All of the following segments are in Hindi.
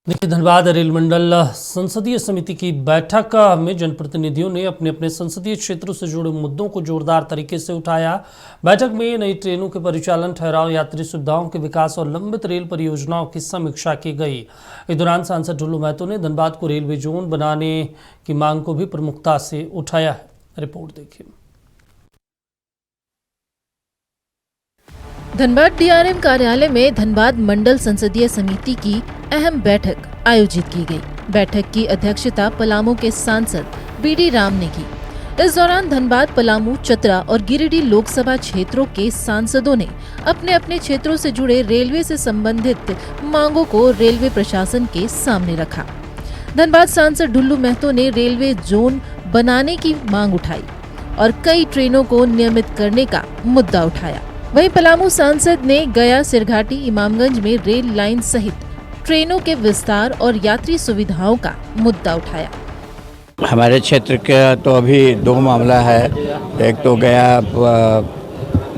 देखिए, धनबाद रेल मंडल संसदीय समिति की बैठक में जनप्रतिनिधियों ने अपने अपने संसदीय क्षेत्रों से जुड़े मुद्दों को जोरदार तरीके से उठाया। बैठक में नई ट्रेनों के परिचालन, ठहराव, यात्री सुविधाओं के विकास और लंबित रेल परियोजनाओं की समीक्षा की गई। इस दौरान सांसद ढुल्लू महतो ने धनबाद को रेलवे जोन बनाने की मांग को भी प्रमुखता से उठाया है। रिपोर्ट देखिए। धनबाद डीआरएम कार्यालय में धनबाद मंडल संसदीय समिति की अहम बैठक आयोजित की गई। बैठक की अध्यक्षता पलामू के सांसद बीडी राम ने की। इस दौरान धनबाद, पलामू, चतरा और गिरिडीह लोकसभा क्षेत्रों के सांसदों ने अपने अपने क्षेत्रों से जुड़े रेलवे से संबंधित मांगों को रेलवे प्रशासन के सामने रखा। धनबाद सांसद ढुल्लू महतो ने रेलवे जोन बनाने की मांग उठाई और कई ट्रेनों को नियमित करने का मुद्दा उठाया। वहीं पलामू सांसद ने गया, सिरघाटी, इमामगंज में रेल लाइन सहित ट्रेनों के विस्तार और यात्री सुविधाओं का मुद्दा उठाया। हमारे क्षेत्र का तो अभी दो मामला है। एक तो गया,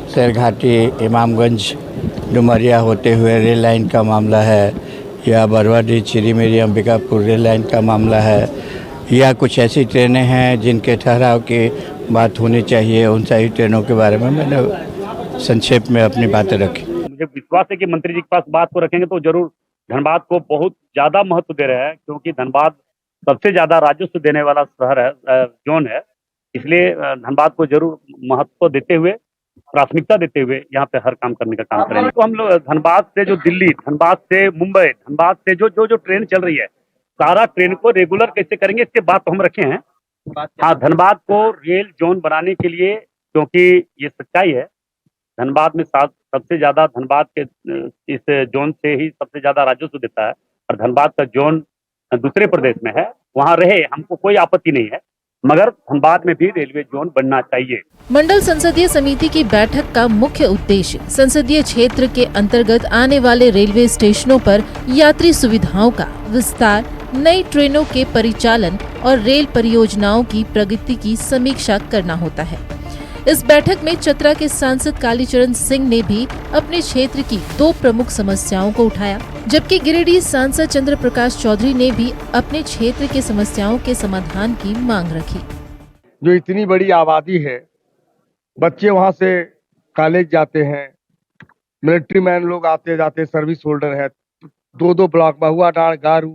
सिरघाटी, इमामगंज, डुमरिया होते हुए रेल लाइन का मामला है, या बरवाडीह, चिरीमेरी, अंबिकापुर रेल लाइन का मामला है, या कुछ ऐसी ट्रेनें हैं जिनके ठहराव की बात होनी चाहिए। उन सारी ट्रेनों के बारे में मैंने संक्षेप में अपनी बातें रखी। मुझे विश्वास है कि मंत्री जी के पास बात को रखेंगे तो जरूर धनबाद को बहुत ज्यादा महत्व दे रहे हैं, क्योंकि धनबाद सबसे ज्यादा राजस्व देने वाला शहर है, जोन है। इसलिए धनबाद को जरूर महत्व देते हुए, प्राथमिकता देते हुए यहाँ पे हर काम करने का काम करेंगे। तो हम लोग धनबाद से जो दिल्ली, धनबाद से मुंबई, धनबाद से जो ट्रेन चल रही है, सारा ट्रेन को रेगुलर कैसे करेंगे, इसके बात तो हम रखे हैं। हाँ, धनबाद को रेल जोन बनाने के लिए, क्योंकि ये सच्चाई है, धनबाद में सबसे ज्यादा धनबाद के इस जोन से ही सबसे ज्यादा राजस्व देता है, और धनबाद का जोन दूसरे प्रदेश में है, वहाँ रहे, हमको कोई आपत्ति नहीं है, मगर धनबाद में भी रेलवे जोन बनना चाहिए। मंडल संसदीय समिति की बैठक का मुख्य उद्देश्य संसदीय क्षेत्र के अंतर्गत आने वाले रेलवे स्टेशनों पर यात्री सुविधाओं का विस्तार, नई ट्रेनों के परिचालन और रेल परियोजनाओं की प्रगति की समीक्षा करना होता है। इस बैठक में चतरा के सांसद कालीचरण सिंह ने भी अपने क्षेत्र की दो प्रमुख समस्याओं को उठाया, जबकि गिरिडीह सांसद चंद्र प्रकाश चौधरी ने भी अपने क्षेत्र के समस्याओं के समाधान की मांग रखी। जो इतनी बड़ी आबादी है, बच्चे वहाँ से कॉलेज जाते हैं, मिलिट्री मैन लोग आते जाते, सर्विस होल्डर है, दो ब्लॉक, बहुआडांड, गारू,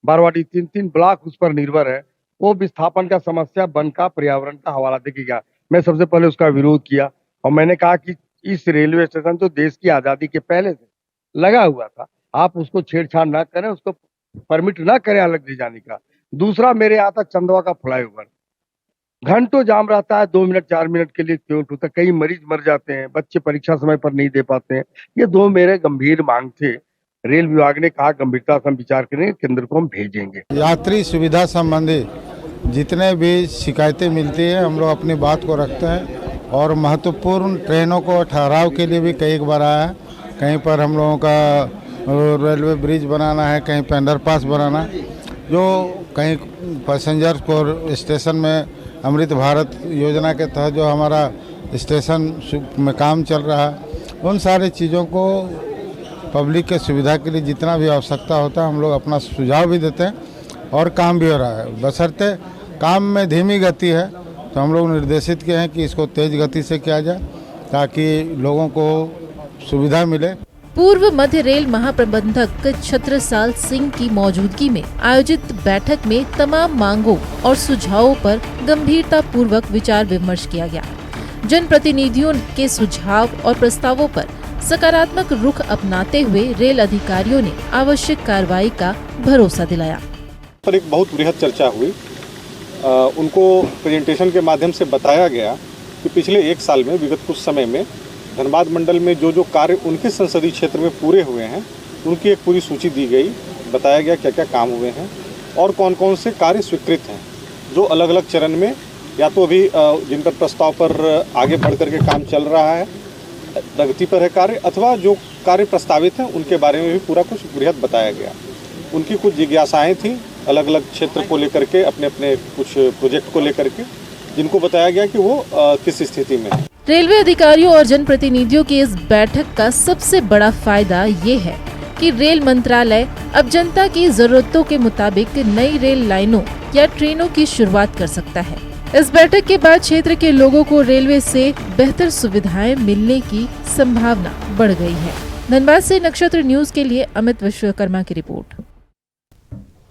बारवाडी, तीन ब्लॉक उस पर निर्भर है। वो विस्थापन का समस्या वन का, पर्यावरण का हवाला देगा। मैं सबसे पहले उसका विरोध किया और मैंने कहा कि इस रेलवे स्टेशन तो देश की आजादी के पहले से लगा हुआ था, आप उसको छेड़छाड़ ना करें, उसको परमिट ना करें अलग ले जाने का। दूसरा, मेरे यहाँ तक चंदवा का फ्लाईओवर घंटों जाम रहता है, 2 मिनट 4 मिनट के लिए क्यों होता है, कई मरीज मर जाते हैं, बच्चे परीक्षा समय पर नहीं दे पाते हैं। ये दो मेरे गंभीर मांग थे। रेल विभाग ने कहा गंभीरता से हम विचार करेंगे, केंद्र को हम भेजेंगे। यात्री सुविधा संबंधी जितने भी शिकायतें मिलती है, हम लोग अपनी बात को रखते हैं और महत्वपूर्ण ट्रेनों को ठहराव के लिए भी कई बार आया है। कहीं पर हम लोगों का रेलवे ब्रिज बनाना है, कहीं पे अंडरपास बनाना, जो कहीं पैसेंजर्स को स्टेशन में अमृत भारत योजना के तहत जो हमारा स्टेशन में काम चल रहा है, उन सारी चीज़ों को पब्लिक के सुविधा के लिए जितना भी आवश्यकता होता है, हम लोग अपना सुझाव भी देते हैं और काम भी हो रहा है। बशर्ते काम में धीमी गति है तो हम लोग निर्देशित किए हैं कि इसको तेज गति से किया जाए ताकि लोगों को सुविधा मिले। पूर्व मध्य रेल महाप्रबंधक छत्रसाल सिंह की मौजूदगी में आयोजित बैठक में तमाम मांगों और सुझावों पर गंभीरता पूर्वक विचार विमर्श किया गया। जनप्रतिनिधियों के सुझाव और प्रस्तावों पर सकारात्मक रुख अपनाते हुए रेल अधिकारियों ने आवश्यक कार्रवाई का भरोसा दिलाया। पर एक बहुत बृहद चर्चा हुई। उनको प्रेजेंटेशन के माध्यम से बताया गया कि पिछले 1 साल में, विगत कुछ समय में धनबाद मंडल में जो कार्य उनके संसदीय क्षेत्र में पूरे हुए हैं, उनकी एक पूरी सूची दी गई। बताया गया क्या क्या काम हुए हैं और कौन कौन से कार्य स्वीकृत हैं, जो अलग अलग चरण में या तो अभी जिन पर प्रस्ताव पर आगे बढ़ करके काम चल रहा है, प्रगति पर है कार्य, अथवा जो कार्य प्रस्तावित हैं उनके बारे में भी पूरा कुछ बृहद बताया गया। उनकी कुछ जिज्ञासाएं थी अलग अलग क्षेत्र को लेकर के, अपने अपने कुछ प्रोजेक्ट को लेकर के, जिनको बताया गया कि वो किस स्थिति में है। रेलवे अधिकारियों और जनप्रतिनिधियों की इस बैठक का सबसे बड़ा फायदा ये है कि रेल मंत्रालय अब जनता की जरूरतों के मुताबिक नई रेल लाइनों या ट्रेनों की शुरुआत कर सकता है। इस बैठक के बाद क्षेत्र के लोगों को रेलवे से बेहतर सुविधाएं मिलने की संभावना बढ़ गई है। धनबाद से नक्षत्र न्यूज के लिए अमित विश्वकर्मा की रिपोर्ट।